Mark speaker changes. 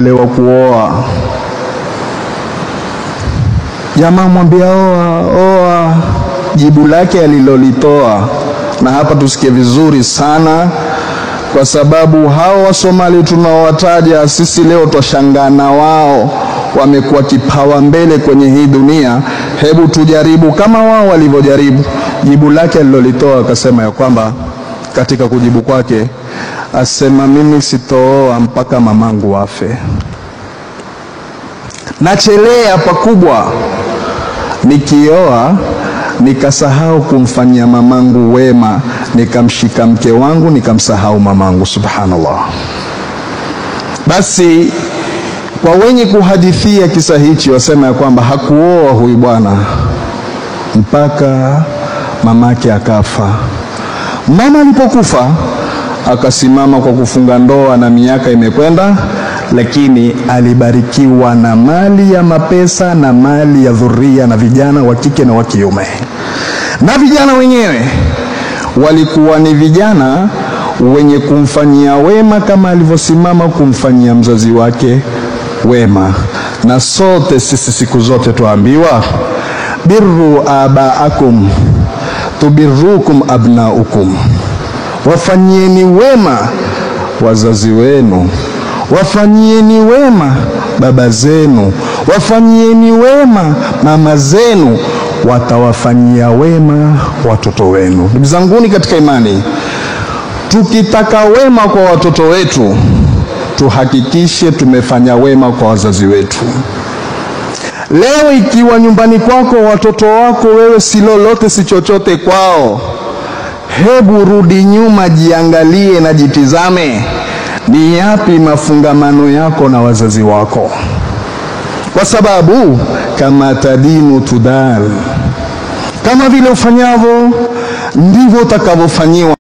Speaker 1: Lewa kuoa. Jamaa mwambia oa, jibu lake alilolitoa. Na hapa tusikie vizuri sana, kwa sababu hao wa Somali tunaowataja sisi leo twashangana wao, wamekuwa kipawa mbele kwenye hii dunia. Hebu tujaribu kama wao walivyojaribu. Jibu lake alilolitoa akasema ya kwamba katika kujibu kwake asema, mimi sitooa mpaka mamangu afe. Nachelea pakubwa nikioa nikasahau kumfanyia mamangu wema, nikamshika mke wangu nikamsahau mamangu. Subhanallah. Basi kwa wenye kuhadithia kisa hichi wasema ya kwamba hakuoa huyu bwana mpaka mamake akafa. Mama alipokufa akasimama kwa kufunga ndoa na miaka imekwenda, lakini alibarikiwa na mali ya mapesa na mali ya dhuria na vijana wa kike na wa kiume. Na vijana wenyewe walikuwa ni vijana wenye kumfanyia wema kama alivyosimama kumfanyia mzazi wake wema. Na sote sisi siku zote tuambiwa, birru abaakum tubirrukum abnaukum, wafanyieni wema wazazi wenu, wafanyieni wema baba zenu, wafanyieni wema mama zenu, watawafanyia wema watoto wenu. Ndugu zanguni katika imani, tukitaka wema kwa watoto wetu, tuhakikishe tumefanya wema kwa wazazi wetu. Leo ikiwa nyumbani kwako watoto wako wewe si lolote si chochote kwao, hebu rudi nyuma, jiangalie na jitizame, ni yapi mafungamano yako na wazazi wako. Kwa sababu kama tadinu tudal, kama vile ufanyavyo ndivyo utakavyofanyiwa.